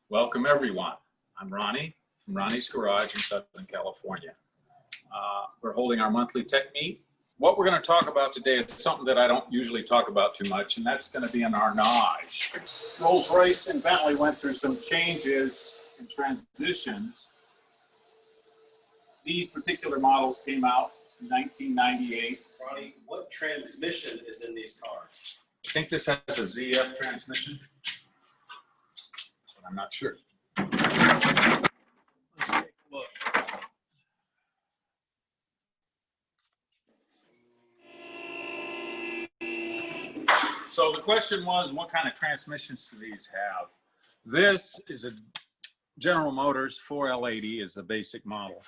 Welcome everyone. I'm Ronnie from Ronnie's Garage in Southern California. We're holding our monthly tech meet. What we're going to talk about today is something that I don't usually talk about too much, and that's going to be an Arnage. Rolls-Royce and Bentley went through some changes and transitions. These particular models came out in 1998. Ronnie, what transmission is in these cars? I think this has a ZF transmission, but I'm not sure. Let's take a look. So the question was, what kind of transmissions do these have? This is a General Motors 4L80 is the basic model.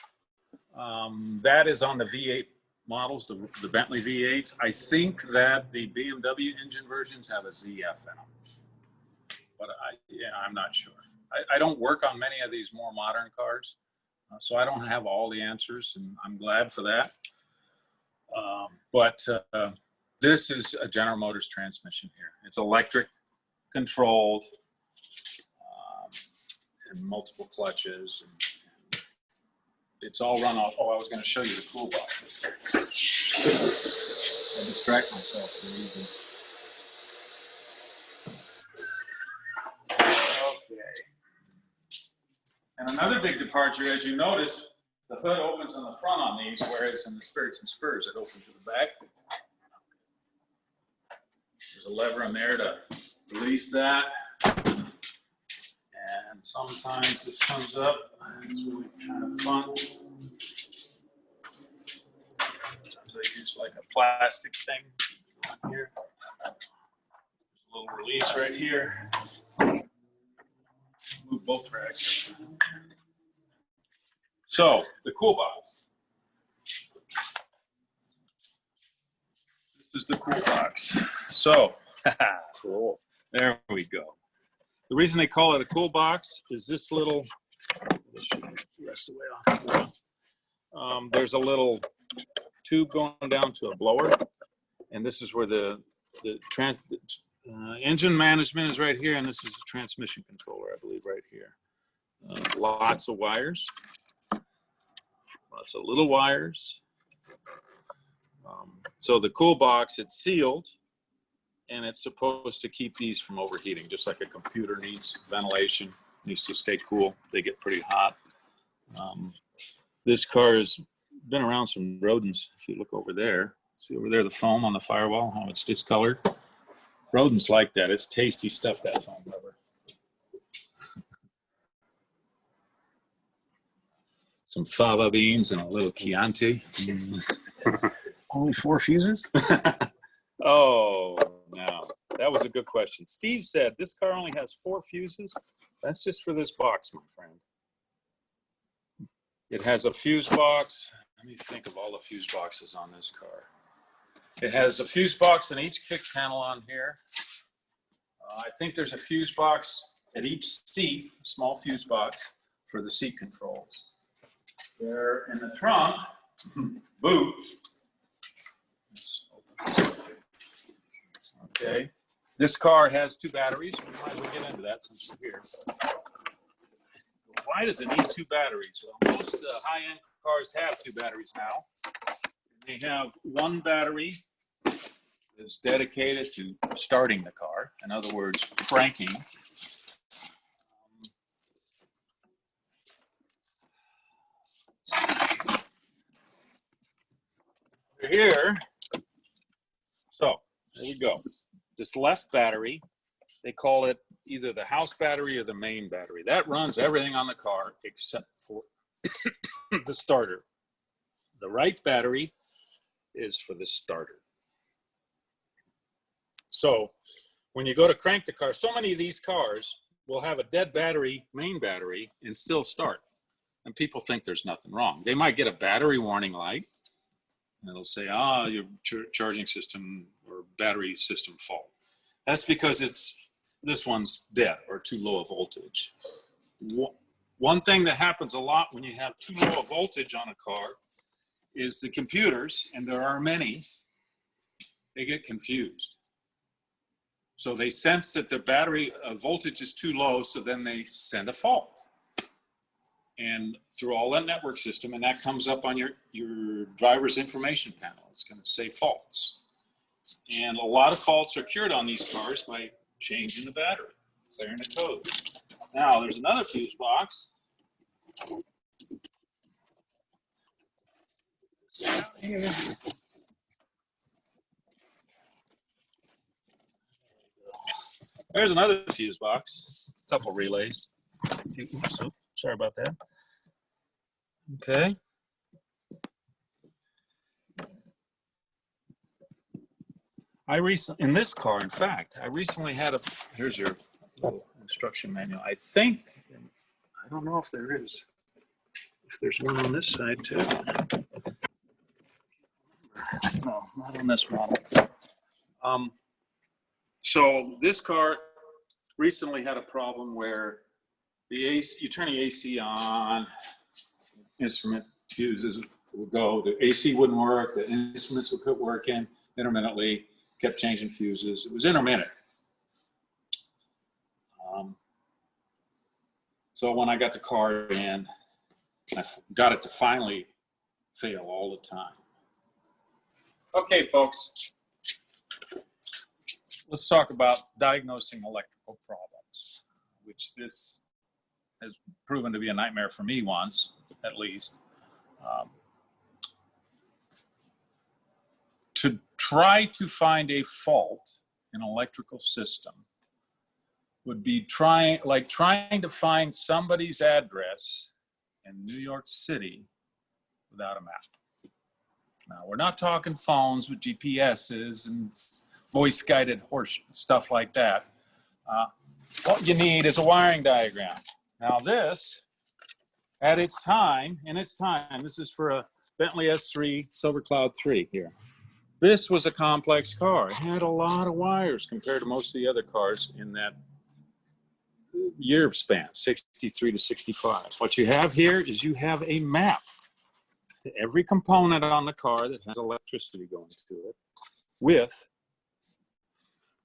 That is on the V8 models, the Bentley V8s. I think that the BMW engine versions have a ZF in them, but I'm not sure. I don't work on many of these more modern cars, so I don't have all the answers, and I'm glad for that. This is a General Motors transmission here. It's electric controlled, and multiple clutches. And it's all run off. Oh, I was going to show you the cool box. I distract myself for reasons. Okay. And another big departure, as you notice, the hood opens on the front on these, whereas in the Spirits and Spurs, it opens to the back. There's a lever in there to release that. And sometimes this comes up. It's really kind of fun. Sometimes I use like a plastic thing on here. There's a little release right here. Move both racks. So, the cool box. This is the cool box. So, cool. There we go. The reason they call it a cool box is this little, rest away off. There's a little tube going down to a blower, and this is where the engine management is right here, and this is the transmission controller, I believe, right here. Lots of wires, lots of little wires. So the cool box, it's sealed, and it's supposed to keep these from overheating, just like a computer needs ventilation, needs to stay cool. They get pretty hot. This car has been around some rodents. If you look over there, see over there, the foam on the firewall, how it's discolored. Rodents like that. It's tasty stuff, that foam rubber. Some fava beans and a little Chianti. Only 4 fuses? Oh, no. That was a good question. Steve said this car only has 4 fuses. That's just for this box, my friend. It has a fuse box. Let me think of all the fuse boxes on this car. It has a fuse box in each kick panel on here. I think there's a fuse box at each seat, a small fuse box for the seat controls. There in the trunk, boot. Okay. This car has 2 batteries. We might as well get into that since we're here. Why does it need 2 batteries? Well, most high-end cars have 2 batteries now. They have one battery is dedicated to starting the car. In other words, cranking. Here. So, there we go. This left battery, they call it either the house battery or the main battery. That runs everything on the car except for the starter. The right battery is for the starter. So when you go to crank the car, so many of these cars will have a dead battery, main battery, and still start. And people think there's nothing wrong. They might get a battery warning light, and it'll say, your charging system or battery system fault. That's because this one's dead or too low a voltage. One thing that happens a lot when you have too low a voltage on a car is the computers, and there are many, they get confused. So they sense that the battery voltage is too low, so then they send a fault. And through all that network system, and that comes up on your driver's information panel. It's going to say faults. And a lot of faults are cured on these cars by changing the battery, clearing the code. Now, there's another fuse box. Here. There's another fuse box, a couple relays. Oops, sorry about that. Okay. In this car, in fact, I recently had here's your little instruction manual. I don't know if there is. If there's one on this side too. No, not on this model. So this car recently had a problem where the AC, you turn the AC on, instrument fuses would go, the AC wouldn't work, the instruments would quit working intermittently, kept changing fuses. It was intermittent. So when I got the car in, I got it to finally fail all the time. Okay, folks, let's talk about diagnosing electrical problems, which this has proven to be a nightmare for me once, at least. To try to find a fault in an electrical system would be trying to find somebody's address in New York City without a map. Now, we're not talking phones with GPSs and voice-guided horse stuff like that. What you need is a wiring diagram. Now this, in its time, this is for a Bentley S3 Silver Cloud 3 here. This was a complex car. It had a lot of wires compared to most of the other cars in that year span, 63 to 65. What you have here is you have a map to every component on the car that has electricity going to it, with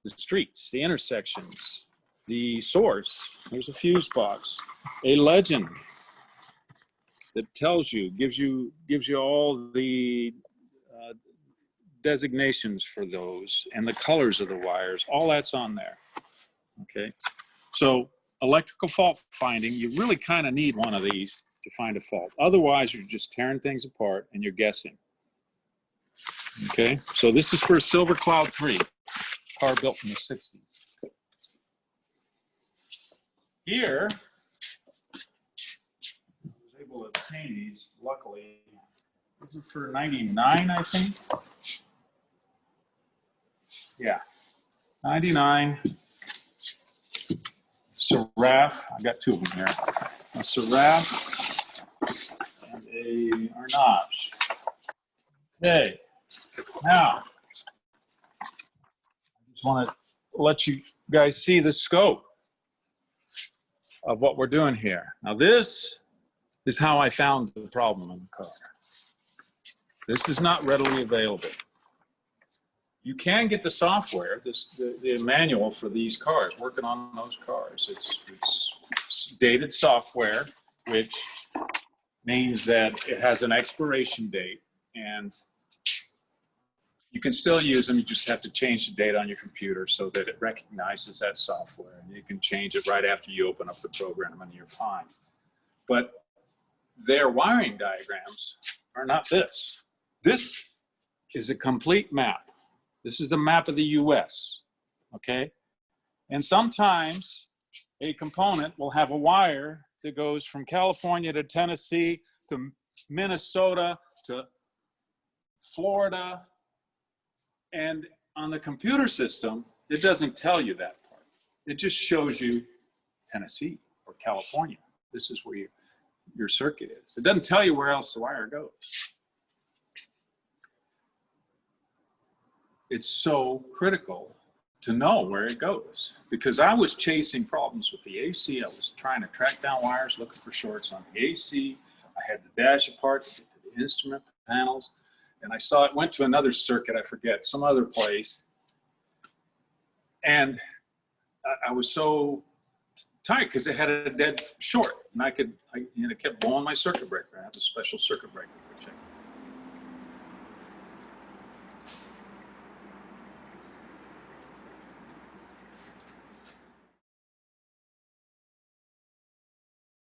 the streets, the intersections, the source. There's a fuse box, a legend that tells you, gives you all the designations for those and the colors of the wires. All that's on there. Okay, so electrical fault finding, you really kind of need one of these to find a fault. Otherwise, you're just tearing things apart and you're guessing. Okay, so this is for a Silver Cloud 3, car built in the 60s. Here, I was able to obtain these, luckily. These are for 99, I think. Yeah, 99. Seraph, I got two of them here. A Seraph and a Arnage. Okay, now, I just want to let you guys see the scope of what we're doing here. Now this is how I found the problem in the car. This is not readily available. You can get the software, the manual for these cars, working on those cars. It's dated software, which means that it has an expiration date, and you can still use them. You just have to change the date on your computer so that it recognizes that software, and you can change it right after you open up the program, and you're fine. But their wiring diagrams are not this. This is a complete map. This is the map of the US, okay? And sometimes a component will have a wire that goes from California to Tennessee to Minnesota to Florida. And on the computer system, it doesn't tell you that part. It just shows you Tennessee or California. This is where your circuit is. It doesn't tell you where else the wire goes. It's so critical to know where it goes, because I was chasing problems with the AC. I was trying to track down wires, looking for shorts on the AC. I had the dash apart to get to the instrument panels, and I saw it went to another circuit, I forget, some other place, And I was so tight because it had a dead short, and I kept blowing my circuit breaker. I have a special circuit breaker.